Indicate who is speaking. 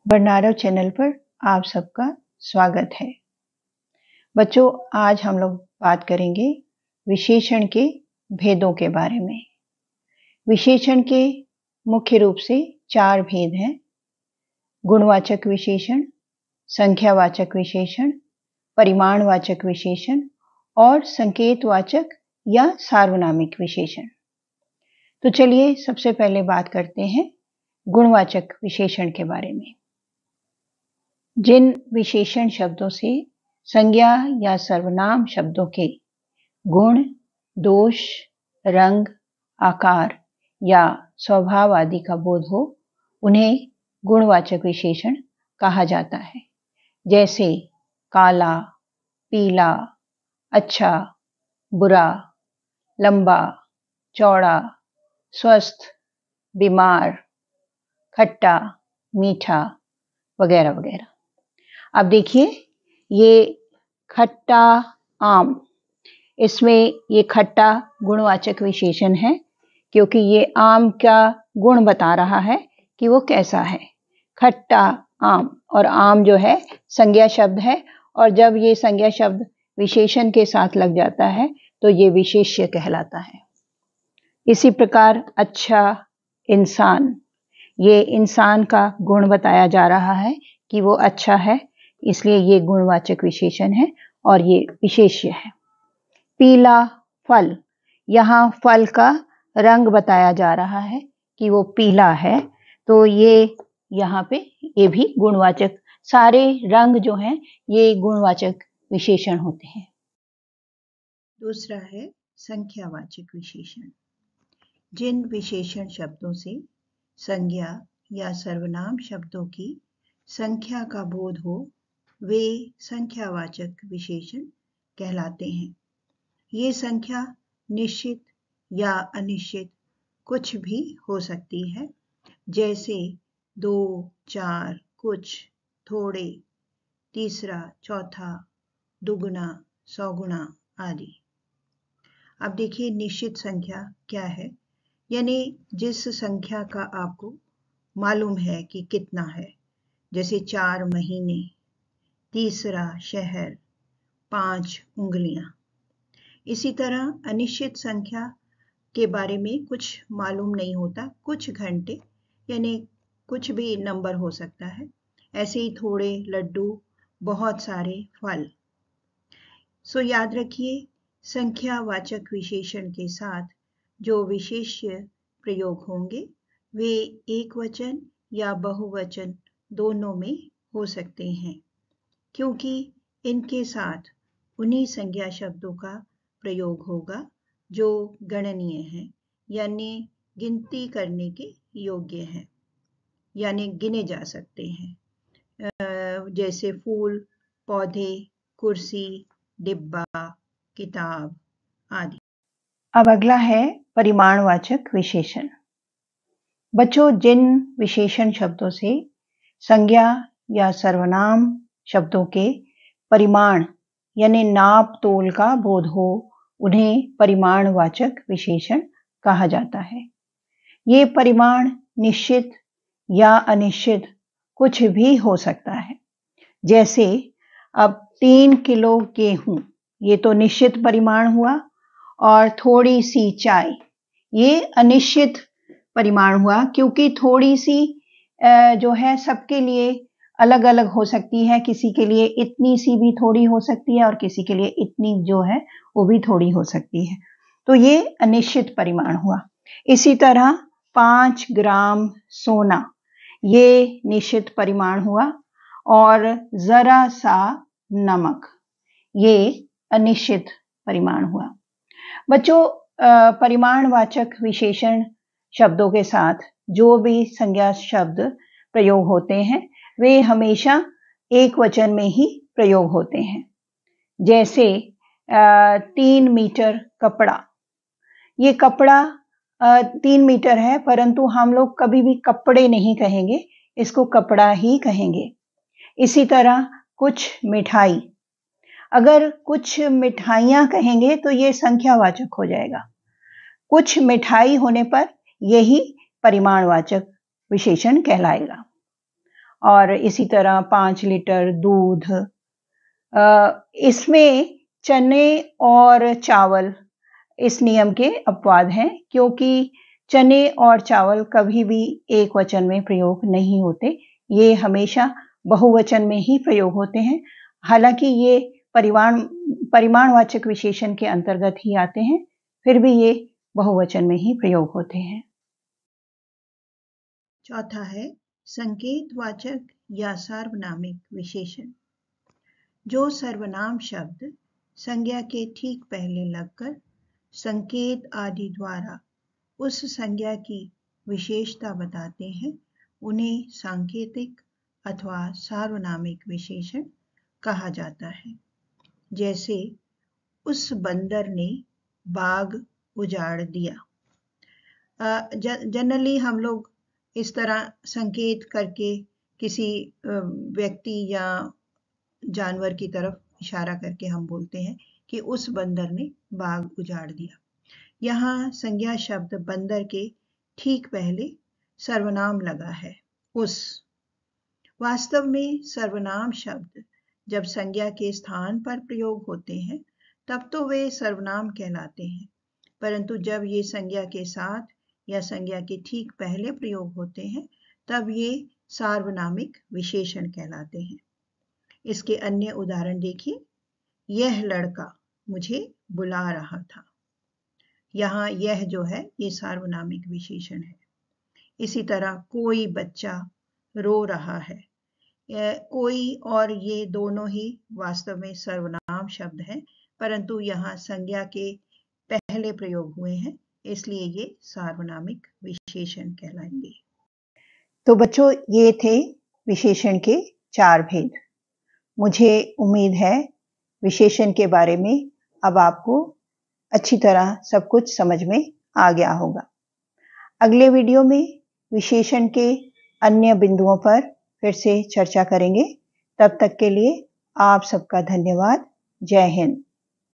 Speaker 1: बरनारो channel पर आप सबका स्वागत है। बच्चों, आज हम लोग बात करेंगे विशेषण के भेदों के बारे में। विशेषण के मुख्य रूप से 4 भेद हैं: गुणवाचक विशेषण, संख्यावाचक विशेषण, परिमाणवाचक विशेषण और संकेतवाचक या सार्वनामिक विशेषण। तो चलिए सबसे पहले बात करते हैं गुणवाचक विशेषण के बारे में। जिन विशेषण शब्दों से संज्ञा या सर्वनाम शब्दों के गुण, दोष, रंग, आकार या स्वभाव आदि का बोध हो, उन्हें गुणवाचक विशेषण कहा जाता है। जैसे काला, पीला, अच्छा, बुरा, लंबा, चौड़ा, स्वस्थ, बीमार, खट्टा, मीठा वगैरह वगैरह। अब देखिए, ये खट्टा आम, इसमें ये खट्टा गुणवाचक विशेषण है क्योंकि ये आम का गुण बता रहा है कि वो कैसा है। खट्टा आम, और आम जो है संज्ञा शब्द है, और जब ये संज्ञा शब्द विशेषण के साथ लग जाता है तो ये विशेष्य कहलाता है। इसी प्रकार अच्छा इंसान, ये इंसान का गुण बताया जा रहा है कि वो अच्छा है, इसलिए ये गुणवाचक विशेषण है और ये विशेष्य है। पीला फल, यहाँ फल का रंग बताया जा रहा है कि वो पीला है, तो ये यहाँ पे ये भी गुणवाचक, सारे रंग जो हैं ये गुणवाचक विशेषण होते हैं। दूसरा है संख्यावाचक विशेषण। जिन विशेषण शब्दों से संज्ञा या सर्वनाम शब्दों की संख्या का बोध हो, वे संख्यावाचक विशेषण कहलाते हैं। ये संख्या निश्चित या अनिश्चित कुछ भी हो सकती है, जैसे 2, 4, कुछ, थोड़े, तीसरा, चौथा, दुगुना, सौगुना आदि। अब देखिए, निश्चित संख्या क्या है, यानी जिस संख्या का आपको मालूम है कि कितना है, जैसे 4 महीने, तीसरा शहर, 5 उंगलियां। इसी तरह अनिश्चित संख्या के बारे में कुछ मालूम नहीं होता, कुछ घंटे, यानी कुछ भी नंबर हो सकता है। ऐसे ही थोड़े लड्डू, बहुत सारे फल। सो याद रखिए, संख्यावाचक विशेषण के साथ जो विशेष्य प्रयोग होंगे वे एकवचन या बहुवचन दोनों में हो सकते हैं, क्योंकि इनके साथ उन्हीं संज्ञा शब्दों का प्रयोग होगा जो गणनीय हैं, यानी गिनती करने के योग्य हैं, यानी गिने जा सकते हैं, जैसे फूल, पौधे, कुर्सी, डिब्बा, किताब आदि। अब अगला है परिमाणवाचक विशेषण। बच्चों, जिन विशेषण शब्दों से संज्ञा या सर्वनाम शब्दों के परिमाण यानी नाप तोल का बोध हो, उन्हें परिमाणवाचक विशेषण कहा जाता है। ये परिमाण निश्चित या अनिश्चित कुछ भी हो सकता है। जैसे अब 3 किलो गेहूं, ये तो निश्चित परिमाण हुआ, और थोड़ी सी चाय, ये अनिश्चित परिमाण हुआ, क्योंकि थोड़ी सी जो है सबके लिए अलग अलग हो सकती है। किसी के लिए इतनी सी भी थोड़ी हो सकती है और किसी के लिए इतनी जो है वो भी थोड़ी हो सकती है, तो ये अनिश्चित परिमाण हुआ। इसी तरह 5 ग्राम सोना, ये निश्चित परिमाण हुआ, और जरा सा नमक, ये अनिश्चित परिमाण हुआ। बच्चों, परिमाणवाचक विशेषण शब्दों के साथ जो भी संज्ञा शब्द प्रयोग होते हैं वे हमेशा एक वचन में ही प्रयोग होते हैं। जैसे 3 मीटर कपड़ा, ये कपड़ा 3 मीटर है, परंतु हम लोग कभी भी कपड़े नहीं कहेंगे, इसको कपड़ा ही कहेंगे। इसी तरह कुछ मिठाई, अगर कुछ मिठाइयाँ कहेंगे तो ये संख्यावाचक हो जाएगा। कुछ मिठाई होने पर यही परिमाणवाचक विशेषण कहलाएगा। और इसी तरह 5 लीटर दूध। इसमें चने और चावल इस नियम के अपवाद हैं, क्योंकि चने और चावल कभी भी एक वचन में प्रयोग नहीं होते, ये हमेशा बहुवचन में ही प्रयोग होते हैं। हालांकि ये परिमाणवाचक विशेषण के अंतर्गत ही आते हैं, फिर भी ये बहुवचन में ही प्रयोग होते हैं।
Speaker 2: चौथा है संकेतवाचक या सार्वनामिक विशेषण। जो सर्वनाम शब्द संज्ञा के ठीक पहले लगकर संकेत आदि द्वारा उस संज्ञा की विशेषता बताते हैं, उन्हें सांकेतिक अथवा सार्वनामिक विशेषण कहा जाता है। जैसे उस बंदर ने बाग उजाड़ दिया। जनरली हम लोग इस तरह संकेत करके किसी व्यक्ति या जानवर की तरफ इशारा करके हम बोलते हैं कि उस बंदर ने बाग उजाड़ दिया। यहाँ संज्ञा शब्द बंदर के ठीक पहले सर्वनाम लगा है, उस। वास्तव में सर्वनाम शब्द जब संज्ञा के स्थान पर प्रयोग होते हैं तब तो वे सर्वनाम कहलाते हैं, परंतु जब ये संज्ञा के साथ या संज्ञा के ठीक पहले प्रयोग होते हैं तब ये सार्वनामिक विशेषण कहलाते हैं। इसके अन्य उदाहरण देखिए। यह लड़का मुझे बुला रहा था। यहाँ यह जो है ये सार्वनामिक विशेषण है। इसी तरह कोई बच्चा रो रहा है। कोई और ये दोनों ही वास्तव में सर्वनाम शब्द हैं, परंतु यहाँ संज्ञा के पहले प्रयोग हुए हैं, इसलिए ये सार्वनामिक विशेषण कहलाएंगे।
Speaker 1: तो बच्चों, ये थे विशेषण के 4 भेद। मुझे उम्मीद है विशेषण के बारे में अब आपको अच्छी तरह सब कुछ समझ में आ गया होगा। अगले वीडियो में विशेषण के अन्य बिंदुओं पर फिर से चर्चा करेंगे। तब तक के लिए आप सबका धन्यवाद। जय हिंद।